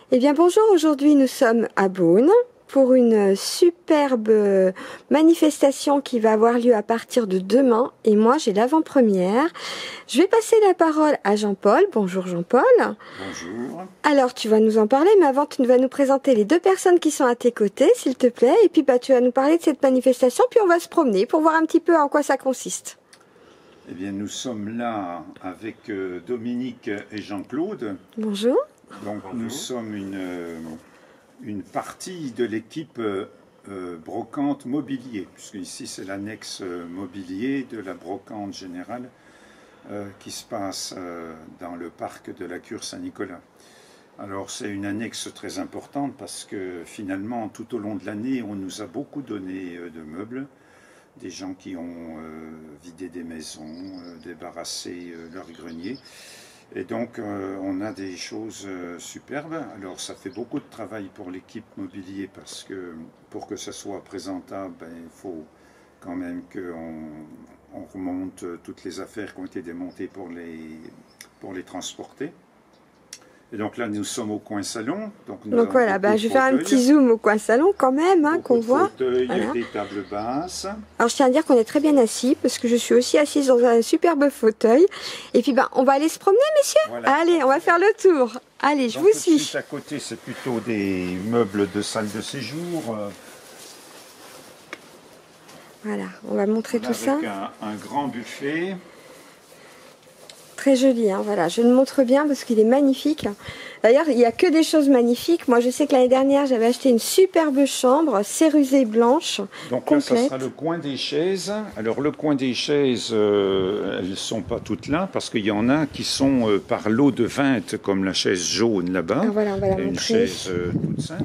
Eh bien bonjour, aujourd'hui nous sommes à Beaune pour une superbe manifestation qui va avoir lieu à partir de demain et moi j'ai l'avant-première. Je vais passer la parole à Jean-Paul. Bonjour Jean-Paul. Bonjour. Alors tu vas nous en parler, mais avant tu vas nous présenter les deux personnes qui sont à tes côtés s'il te plaît, et puis tu vas nous parler de cette manifestation, puis on va se promener pour voir un petit peu en quoi ça consiste. Eh bien nous sommes là avec Dominique et Jean-Claude. Bonjour. Donc nous sommes une partie de l'équipe brocante mobilier, puisque ici c'est l'annexe mobilier de la brocante générale qui se passe dans le parc de la Cure Saint-Nicolas. Alors c'est une annexe très importante parce que finalement tout au long de l'année on nous a beaucoup donné de meubles, des gens qui ont vidé des maisons, débarrassé leur grenier. Et donc, on a des choses superbes. Alors, ça fait beaucoup de travail pour l'équipe mobilier parce que pour que ça soit présentable, il faut quand même qu'on remonte toutes les affaires qui ont été démontées pour les transporter. Et donc là, nous sommes au coin salon. Donc voilà, je vais faire un petit zoom au coin salon quand même, hein, qu'on voit. Voilà. Des tables basses. Alors je tiens à dire qu'on est très bien assis, parce que je suis aussi assise dans un superbe fauteuil. Et puis on va aller se promener, messieurs. Voilà. Allez, on va faire le tour. Allez, je vous suis. Juste à côté, c'est plutôt des meubles de salle de séjour. Voilà, on va montrer tout ça. Avec un grand buffet. Très joli, hein, voilà, je le montre bien parce qu'il est magnifique. D'ailleurs, il n'y a que des choses magnifiques. Moi, je sais que l'année dernière, j'avais acheté une superbe chambre, cérusée blanche, donc complète. Là, ça sera le coin des chaises. Alors, le coin des chaises, elles ne sont pas toutes là parce qu'il y en a qui sont par lot de 20, comme la chaise jaune là-bas. Ah, voilà, on va la une montrer. chaise toute simple.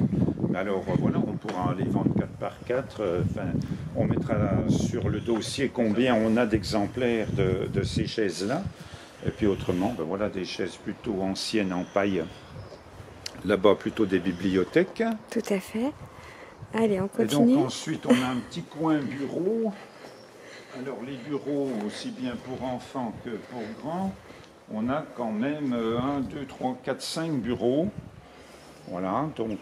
Alors, voilà, on pourra les vendre 4 par 4. On mettra sur le dossier combien on a d'exemplaires de ces chaises-là. Et puis autrement, voilà des chaises plutôt anciennes en paille. Là-bas, plutôt des bibliothèques. Tout à fait. Allez, on continue. Et donc ensuite, on a un petit coin bureau. Alors les bureaux, aussi bien pour enfants que pour grands, on a quand même 1, 2, 3, 4, 5 bureaux. Voilà, donc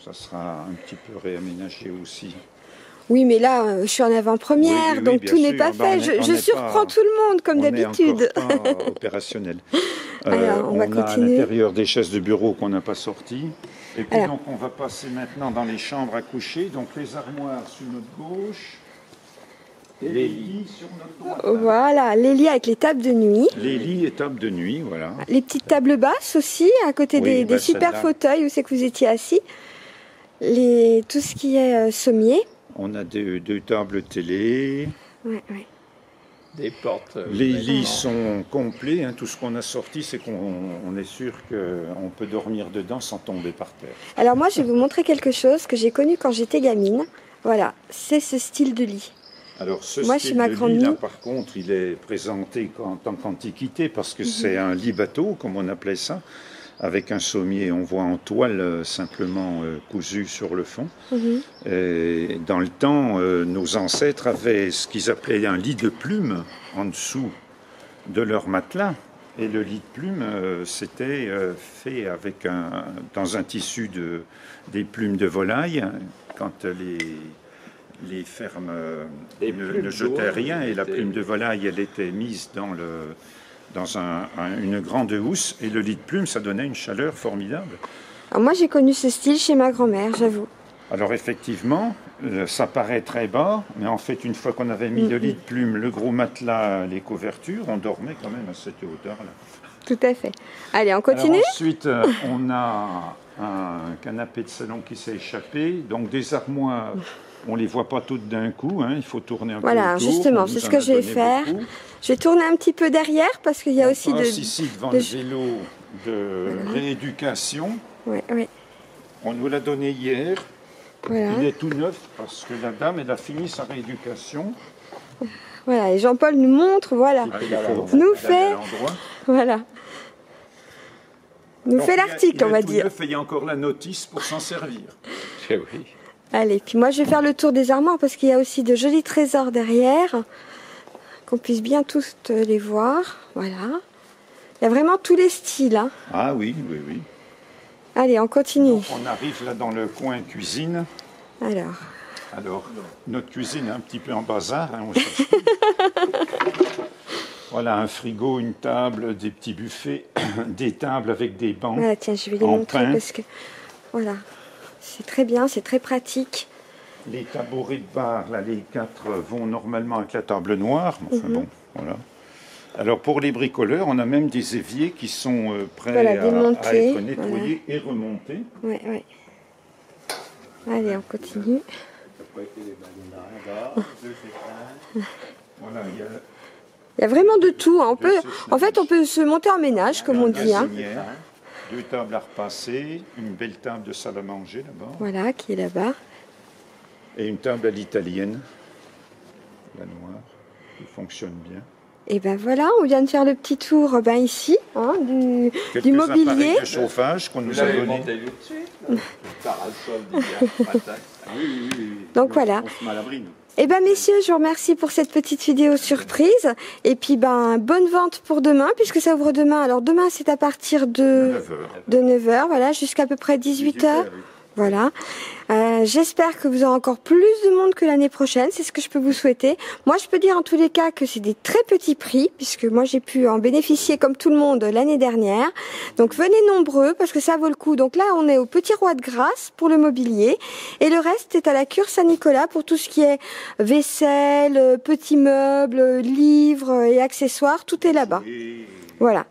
ça sera un petit peu réaménagé aussi. Oui, mais là, je suis en avant-première, oui, donc tout n'est pas fait. Je surprends tout le monde, comme d'habitude. On n'est encore pas opérationnel. Alors, on va continuer. A à l'intérieur des chaises de bureau qu'on n'a pas sorties. Et puis donc, on va passer maintenant dans les chambres à coucher. Donc, les armoires sur notre gauche et les lits sur notre droite. Voilà, les lits avec les tables de nuit. Les lits et tables de nuit, voilà. Les petites tables basses aussi, à côté des super fauteuils où c'est que vous étiez assis. Tout ce qui est sommier. On a deux tables télé. Oui. Des portes. Les lits sont complets. Hein. Tout ce qu'on a sorti, c'est qu'on est sûr qu'on peut dormir dedans sans tomber par terre. Alors moi, je vais vous montrer quelque chose que j'ai connu quand j'étais gamine. Voilà, c'est ce style de lit. Alors ce style de lit, là, par contre, il est présenté en tant qu'antiquité parce que c'est un lit bateau, comme on appelait ça, avec un sommier, on voit en toile simplement cousu sur le fond. Et dans le temps, nos ancêtres avaient ce qu'ils appelaient un lit de plumes en dessous de leur matelas. Et le lit de plumes, c'était fait dans un tissu des plumes de volaille. Quand les fermes ne jetaient rien, et la plume de volaille, elle était mise dans une grande housse, et le lit de plume, ça donnait une chaleur formidable. Alors moi, j'ai connu ce style chez ma grand-mère, j'avoue. Alors effectivement, ça paraît très bas, mais en fait, une fois qu'on avait mis le lit de plume, le gros matelas, les couvertures, on dormait quand même à cette hauteur-là. Tout à fait. Allez, on continue. Alors ensuite, on a un canapé de salon qui s'est échappé, donc des armoires. On ne les voit pas toutes d'un coup, hein, il faut tourner un peu autour. Voilà, justement, c'est ce que je vais faire. Beaucoup. Je vais tourner un petit peu derrière parce qu'il y a aussi ici devant le vélo de rééducation. Oui. On nous l'a donné hier. Voilà. Il est tout neuf parce que la dame, elle a fini sa rééducation. Voilà, et Jean-Paul nous montre, voilà. Nous fait l'article, on va dire. Il y a encore la notice pour s'en servir. Oui. Allez, puis moi je vais faire le tour des armoires parce qu'il y a aussi de jolis trésors derrière, qu'on puisse bien tous les voir. Voilà. Il y a vraiment tous les styles. Hein. Ah oui. Allez, on continue. Donc, on arrive là dans le coin cuisine. Alors, notre cuisine est un petit peu en bazar. Hein, voilà, un frigo, une table, des petits buffets, des tables avec des bancs. voilà, tiens, je vais les montrer parce que voilà, c'est très bien, c'est très pratique. Les tabourets de bar, là, les 4 vont normalement avec la table noire. Enfin bon, voilà. Alors pour les bricoleurs, on a même des éviers qui sont prêts à être nettoyés et remontés. Ouais. Allez, on continue. Voilà, il y a vraiment de tout. Hein. En fait, on peut se monter en ménage, comme on dit. Hein. 2 tables à repasser, une belle table de salle à manger là-bas. Voilà, qui est là-bas. Et une table à l'italienne, la noire, qui fonctionne bien. Et ben voilà, on vient de faire le petit tour ici, hein, du mobilier. De chauffage qu'on nous a donné. Donc voilà. Et ben messieurs, je vous remercie pour cette petite vidéo surprise. Et puis bonne vente pour demain, puisque ça ouvre demain. Alors demain c'est à partir de 9h, voilà, jusqu'à peu près 18h. Voilà. J'espère que vous aurez encore plus de monde que l'année prochaine, c'est ce que je peux vous souhaiter. Moi, je peux dire en tous les cas que c'est des très petits prix, puisque moi j'ai pu en bénéficier comme tout le monde l'année dernière. Donc venez nombreux, parce que ça vaut le coup. Donc là, on est au Petit Roi de Grasse pour le mobilier, et le reste est à la Cure Saint-Nicolas pour tout ce qui est vaisselle, petits meubles, livres et accessoires, tout est là-bas. Voilà.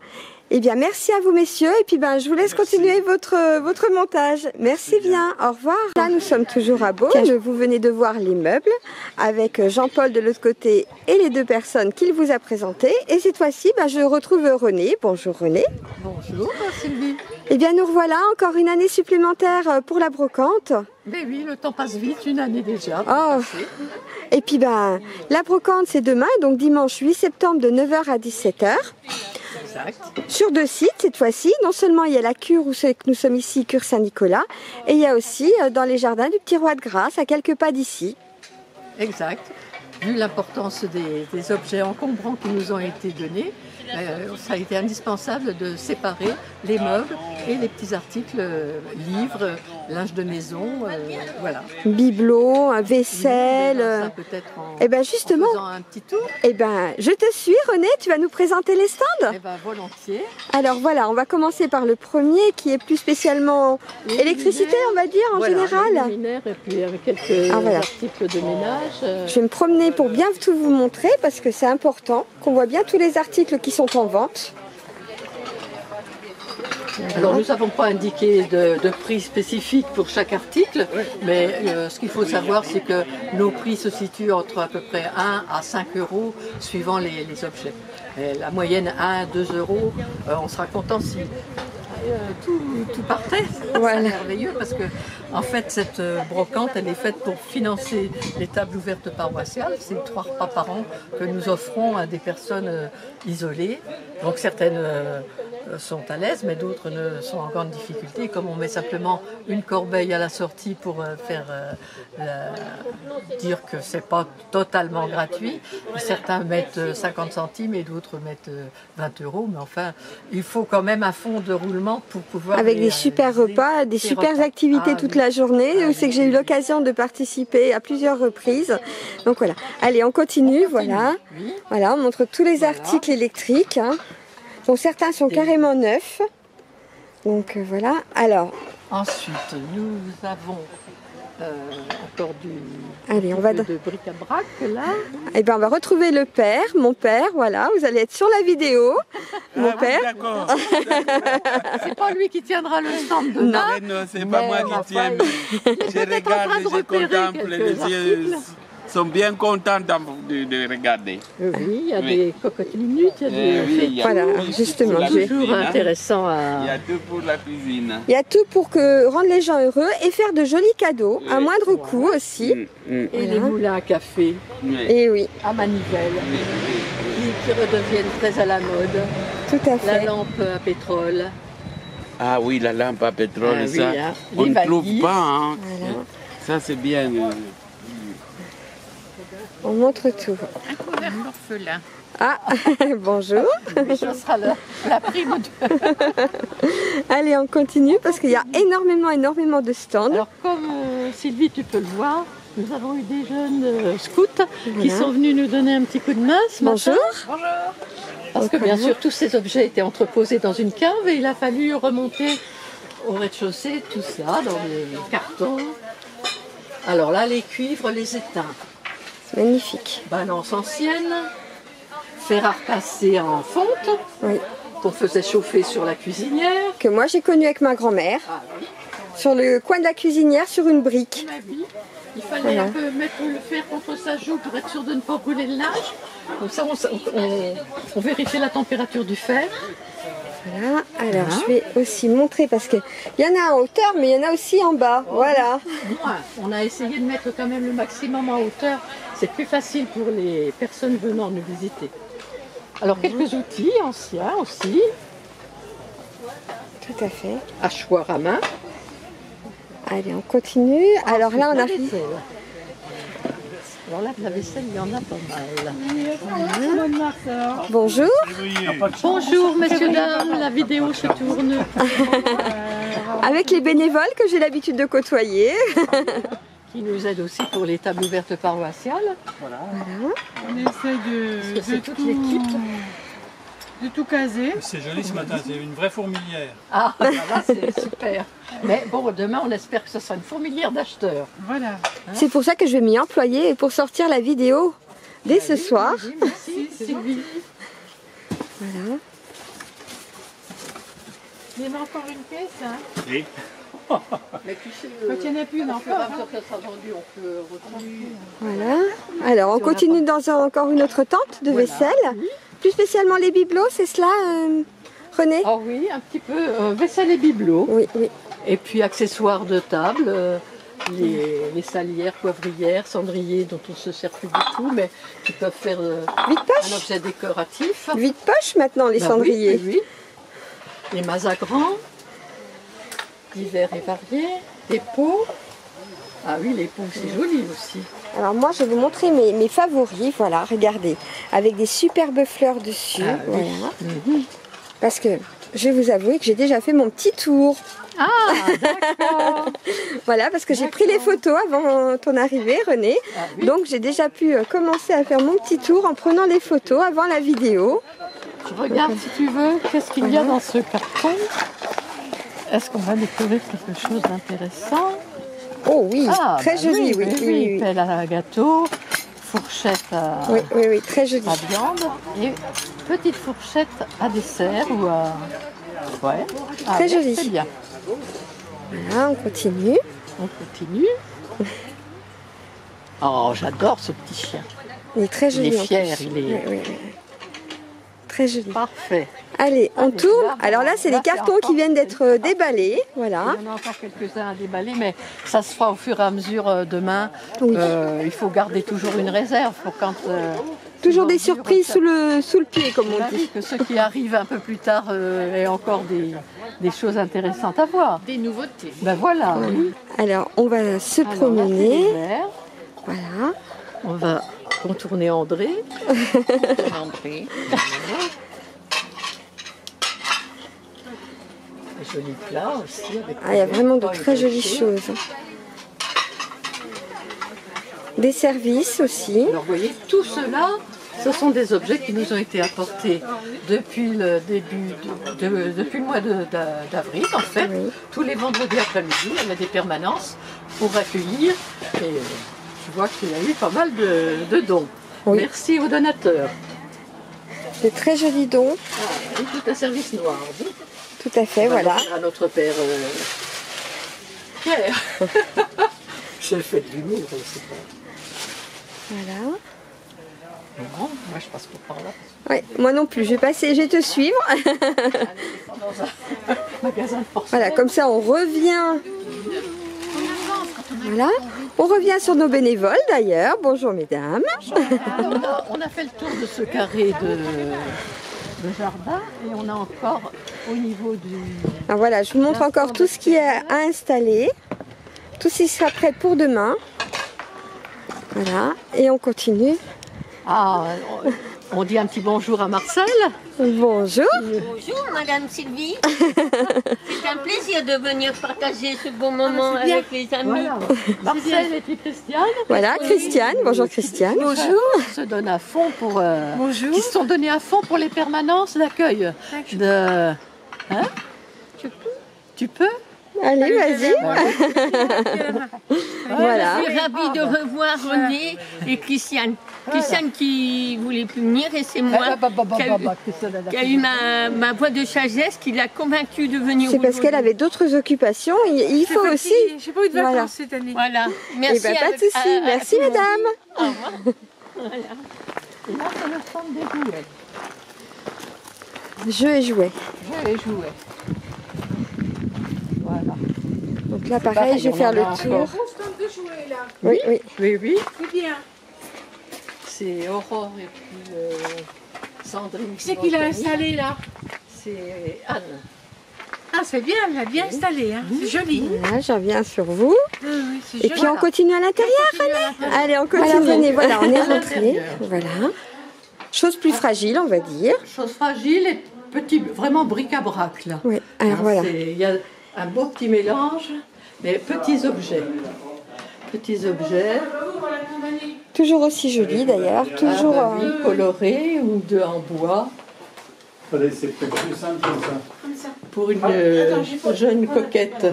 Eh bien, merci à vous, messieurs. Et puis, je vous laisse continuer votre montage. Merci bien. Au revoir. Là, nous sommes toujours à Beaune. Vous venez de voir les meubles avec Jean-Paul de l'autre côté et les 2 personnes qu'il vous a présentées. Et cette fois-ci, je retrouve René. Bonjour, René. Bonjour, Sylvie. Eh bien, nous revoilà encore une année supplémentaire pour la brocante. Mais oui, le temps passe vite, une année déjà. Oh. Et puis, la brocante, c'est demain, donc dimanche 8 septembre de 9h à 17h. Exact. Sur 2 sites cette fois-ci, non seulement il y a la cure où nous sommes ici, Cure Saint-Nicolas, et il y a aussi dans les jardins du Petit Roi de Grasse, à quelques pas d'ici. Exact. Vu l'importance des objets encombrants qui nous ont été donnés, ça a été indispensable de séparer les meubles et les petits articles, livres, linge de maison, voilà. Bibelots, vaisselle. Ça peut-être justement, en faisant un petit tour. Je te suis, René, tu vas nous présenter les stands. Volontiers. Alors voilà, on va commencer par le premier qui est plus spécialement électricité, on va dire, en général. Les luminaires et puis avec quelques articles de ménage. Je vais me promener pour bien tout vous montrer parce que c'est important qu'on voit bien tous les articles qui sont en vente. Alors nous n'avons pas indiqué de prix spécifique pour chaque article, mais ce qu'il faut savoir c'est que nos prix se situent entre à peu près 1 à 5 euros suivant les objets. Et la moyenne 1 à 2 euros, on sera content si tout partait. Voilà. C'est merveilleux parce que en fait cette brocante elle est faite pour financer les tables ouvertes paroissiales. C'est 3 repas par an que nous offrons à des personnes isolées. Donc certaines sont à l'aise, mais d'autres sont en grande difficulté. Comme on met simplement une corbeille à la sortie pour dire que c'est pas totalement gratuit, certains mettent 50 centimes et d'autres mettent 20 euros. Mais enfin, il faut quand même un fonds de roulement pour pouvoir... Avec des super repas, des super activités toute la journée. C'est que j'ai eu l'occasion de participer à plusieurs reprises. Donc voilà. Allez, on continue. Voilà. Oui. Voilà, on montre tous les articles électriques. Hein. Donc certains sont carrément neufs. Donc voilà. Alors. Ensuite, nous avons encore de bric-à-brac là. Eh bien, on va retrouver le père, mon père. Voilà, vous allez être sur la vidéo. Mon père. D'accord. C'est pas lui qui tiendra le stand demain. Non, c'est pas moi qui tiens. Je regarde, je contemple, les yeux sont bien contents de regarder. Oui, il y a des cocottes minutes, il y a des... Voilà, justement. C'est toujours intéressant à... Il y a tout pour la cuisine. Il y a tout pour rendre les gens heureux et faire de jolis cadeaux, à moindre coût aussi. Et les moulins à café. Et oui. À manivelle. Qui redeviennent très à la mode. Tout à fait. La lampe à pétrole. Ah oui, la lampe à pétrole, oui, ça, hein. on ne trouve valises. pas. Hein. Voilà. Ça, c'est bien. On montre tout. vers l'orphelin. Ah, bonjour. Et ce sera la prime de... Allez, on continue parce qu'il y a énormément de stands. Alors comme Sylvie, tu peux le voir, nous avons eu des jeunes scouts qui Voilà. sont venus nous donner un petit coup de main ce matin. Bonjour. Parce que bien sûr, tous ces objets étaient entreposés dans une cave et il a fallu remonter au rez-de-chaussée tout ça dans les cartons. Alors là, les cuivres, les étains, C'est magnifique. balance ancienne, fer à repasser en fonte Oui. qu'on faisait chauffer sur la cuisinière. Que moi j'ai connu avec ma grand-mère. Ah oui. Sur le coin de la cuisinière, sur une brique. Ma vie. Il fallait Voilà. un peu mettre le fer contre sa joue pour être sûr de ne pas brûler le linge. Comme ça, on vérifiait la température du fer. Voilà. Alors je vais aussi montrer parce qu'il y en a en hauteur, mais il y en a aussi en bas. Voilà. Ouais, on a essayé de mettre quand même le maximum en hauteur. C'est plus facile pour les personnes venant nous visiter. Alors, quelques outils anciens aussi. Tout à fait. Hachoir à main. Allez, on continue. Alors là, on la arrive. vaisselle. Alors là, de la vaisselle, il y en a pas mal. Bonjour. Bonjour, messieurs, dames. La vidéo se tourne. Avec les bénévoles que j'ai l'habitude de côtoyer. Qui nous aide aussi pour les tables ouvertes paroissiales. On essaye Parce que c'est toute l'équipe. de tout caser. C'est joli ce matin, c'est une vraie fourmilière. Ah, là, c'est super. Mais bon, demain, on espère que ce sera une fourmilière d'acheteurs. Voilà. C'est pour ça que je vais m'y employer et pour sortir la vidéo dès ce soir. Oui, merci, Sylvie. Voilà. Il y en a encore une pièce, hein. Oui. Mais tu sais, Quand il n'y en a plus, au non. fur et à mesure que ça sera vendu, on peut retrouver. Voilà. Alors, on continue dans encore une autre tente de vaisselle. Plus spécialement les bibelots, c'est cela, René? Ah oui, un petit peu vaisselle et bibelots. Oui, oui. Et puis accessoires de table, les salières, poivrières, cendriers dont on ne se sert plus du tout, mais qui peuvent faire un Vide-poche. objet décoratif. Vide-poche maintenant, les Ben cendriers. oui, oui, oui. Les mazagrans, divers et variés, les pots. Ah oui, les pots, c'est joli aussi. Alors moi, je vais vous montrer mes favoris. Voilà, regardez. Avec des superbes fleurs dessus. Ah oui. Voilà. Parce que je vais vous avouer que j'ai déjà fait mon petit tour. Ah, d'accord. Voilà, parce que j'ai pris les photos avant ton arrivée, René. Ah oui. Donc j'ai déjà pu commencer à faire mon petit tour en prenant les photos avant la vidéo. Je regarde si tu veux, qu'est-ce qu'il y a dans ce carton. Est-ce qu'on va découvrir quelque chose d'intéressant? Oh oui, très bah joli, oui. Pelle à gâteau, fourchette à, Oui, très joli. à viande et petite fourchette à dessert ou à... Ouais. Ah, Très ouais, joli. C'est bien. Voilà, on continue. On continue. Oh, j'adore ce petit chien. Il est très joli. Il est en fier, plus. il est Oui. Très joli. parfait. Allez, on Allez, tourne. là, Alors là, c'est là, les cartons c'est encore qui viennent d'être déballés. Voilà. Il y en a encore quelques-uns à déballer, mais ça se fera au fur et à mesure demain. Oui. Il faut garder toujours une réserve pour quand... Toujours ils des vont dire, surprises ça- sous le pied, comme on dit. Que ceux qui arrivent un peu plus tard aient encore des choses intéressantes à voir. Des nouveautés. Ben voilà. Oui. Alors, on va se Alors, là, c'est promener. les verres. Voilà. On va contourner André. Entrée. Des jolis plats aussi. Avec Ah, il y a des vraiment de pains très jolies épluchés. choses. Des services aussi. Alors vous voyez, tout cela, ce sont des objets qui nous ont été apportés depuis le début, depuis le mois d'avril en fait. Oui. Tous les vendredis après-midi, il y avait des permanences pour accueillir. Et je vois qu'il y a eu pas mal de dons. Oui. Merci aux donateurs. De très jolis dons. Et tout un service noir. Tout à fait, On va voilà. l'offrir à notre père Pierre. J'ai fait de l'humour aussi. Voilà. Non, moi je passe pas par là. Oui, moi non plus. Je vais te suivre. Dans un magasin de porcelaine. Voilà, comme ça on revient. Voilà. On revient sur nos bénévoles d'ailleurs. Bonjour mesdames. On a fait le tour de ce carré de jardin et on a encore au niveau du... Ah, voilà, je vous montre encore tout ce qui est à installer. Tout ce qui sera prêt pour demain. Voilà. Et on continue Ah, on dit un petit bonjour à Marcel. Bonjour. Bonjour Madame Sylvie. C'est un plaisir de venir partager ce bon moment avec les amis. Voilà. Marcel et puis Christiane. Voilà, Christiane. Bonjour Christiane. Bonjour. Ils se donnent à fond pour. Bonjour. Qui se sont donnés à fond pour les permanences d'accueil. De. Hein? Tu peux? Allez, vas-y. Voilà. Je suis ravie de revoir René et Christiane. Christiane qui voulait plus venir et c'est moi qui a eu ma voix de sagesse qui l'a convaincue de venir. C'est parce qu'elle avait d'autres occupations. Il faut aussi. J'ai pas eu de vacances Voilà. cette année. Voilà. Merci. Eh ben, pas de souci. Merci tout le monde. madame. Au revoir. Voilà. Et là, c'est le centre des jouets. Jeux et jouets. Jeux et jouets. Voilà. Donc là, pareil, je vais faire le tour. Oui, oui. Oui, oui. C'est bien. C'est Aurore et puis Sandrine. Qui c'est qui l'a installé là? C'est Anne. Ah, c'est bien, elle l'a bien installé. Hein. C'est joli. Voilà, j'en viens sur vous. Oui, oui, c'est Et joli. puis on continue à l'intérieur, René. Allez, on continue. René, voilà, on est rentré. Voilà. Chose plus fragile, on va dire. Chose fragile et petit, vraiment bric-à-brac là. Oui, alors voilà. Il y a un beau petit mélange, mais petits objets. Petits objets, Toujours aussi joli d'ailleurs. Toujours. oui, colorés ou en bois. C'est peut-être plus simple comme ça. Pour une jeune coquette,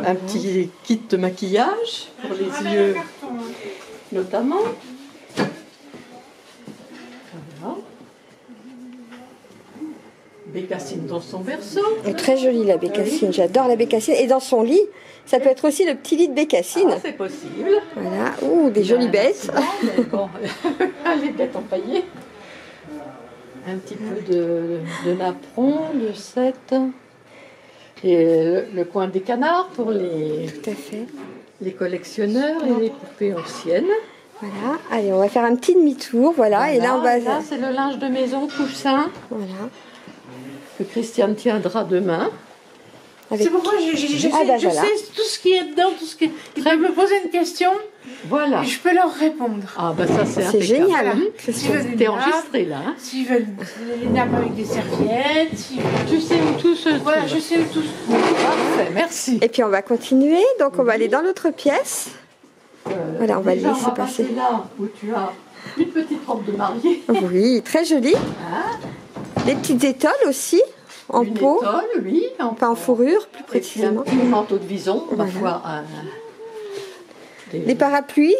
un petit kit de maquillage pour les yeux notamment. Voilà. Bécassine dans son berceau. Elle est très jolie la bécassine. J'adore la bécassine. Et dans son lit, ça peut être aussi le petit lit de bécassine. Ah, c'est possible. Voilà. Ouh, des jolies bêtes. Mais bon, les bêtes empaillées. Un petit peu de napperon, de 7. Et le coin des canards pour Tout à fait. les collectionneurs et les poupées anciennes. Voilà. Allez, on va faire un petit demi-tour. Voilà. Et là, on va. Là, c'est le linge de maison coussin Voilà. que Christiane tiendra demain. Avec... C'est pourquoi je sais voilà. tout ce qui est dedans, tout ce qui. Ils peuvent me poser une question Voilà. et je peux leur répondre. Ah, ben ça, c'est C'est impeccable. génial. Hein, S'ils Christiane. veulent une T'es nappe, enregistré là. Hein. s'ils veulent les nappes avec des serviettes, Tu sais où tout se voilà, trouve. je sais où tout se trouve. Parfait, merci. Et puis on va continuer. Donc on va aller dans l'autre pièce. Voilà, on va déjà, laisser on va passer. passer là où tu as une petite robe de mariée. Oui, très jolie. Des petites étoiles aussi, en Une peau, étole, oui. pas en fourrure, plus Et puis un précisément. petit manteau de vison. On va Voilà. voir Des parapluies.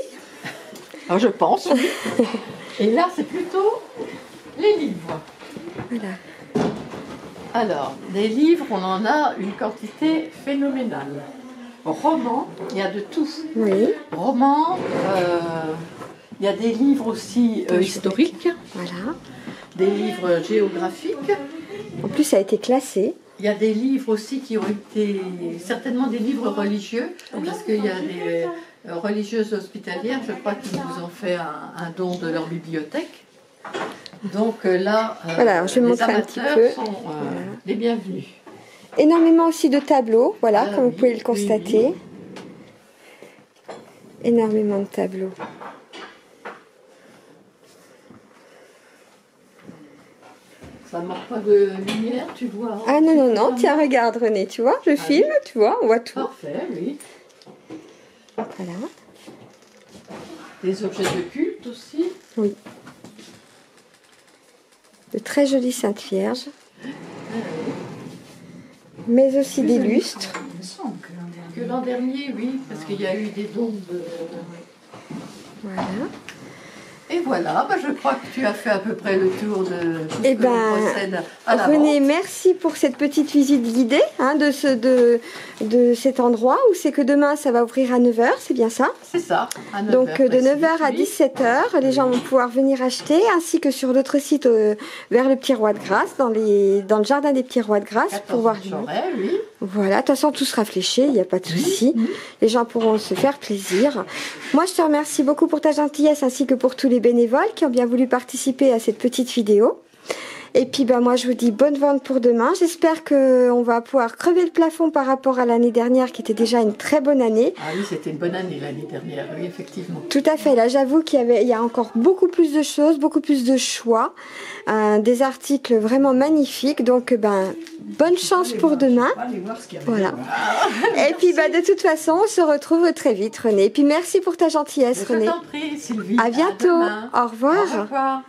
Ah, je pense, oui. Et là, c'est plutôt les livres. Voilà. Alors, des livres, on en a une quantité phénoménale. Romans, il y a de tout. Oui, Romans, il y a des livres aussi historiques, voilà. des livres géographiques. En plus, ça a été classé. Il y a des livres aussi qui ont été certainement des livres religieux, parce qu'il y a des religieuses hospitalières, je crois, qui nous ont fait un don de leur bibliothèque. Donc là, Voilà, alors je vais les montrer un petit amateurs peu. sont les bienvenus. Énormément aussi de tableaux, voilà, Ah comme oui, vous pouvez le oui, constater. Énormément de tableaux. Ça ne manque pas de lumière, tu vois. Ah non, non, non, tiens, regarde René, tu vois, je filme, tu vois, on voit tout. Parfait, oui. Voilà. Des objets de culte aussi. Oui. De très jolies Saintes Vierges. Mais aussi des lustres. Que l'an dernier, oui, parce qu'il y a eu des dons de... Voilà. Et voilà, bah, je crois que tu as fait à peu près le tour de tout ce Eh que ben, l'on possède à la René, vente. merci pour cette petite visite guidée hein, de cet endroit où c'est que demain ça va ouvrir à 9h, c'est bien ça? C'est ça, à 9h Donc de 9h à précis, 17h, les gens vont pouvoir venir acheter, ainsi que sur d'autres sites vers le Petit Roi de Grâce, dans le jardin des Petits Rois de Grâce, pour voir. oui. Voilà, de toute façon tout sera fléché, il n'y a pas de souci. Les gens pourront se faire plaisir. Moi je te remercie beaucoup pour ta gentillesse ainsi que pour tous les bénévoles qui ont bien voulu participer à cette petite vidéo. Et puis moi je vous dis bonne vente pour demain. J'espère qu'on va pouvoir crever le plafond par rapport à l'année dernière qui était déjà une très bonne année. Ah oui, c'était une bonne année l'année dernière, oui effectivement. Tout à fait, là j'avoue qu'il y a encore beaucoup plus de choses, beaucoup plus de choix, des articles vraiment magnifiques. Donc bonne chance pour demain. Voilà. Et puis de toute façon on se retrouve très vite René. Et puis merci pour ta gentillesse René. Je t'en prie Sylvie. À bientôt. À demain. Au revoir. Au revoir.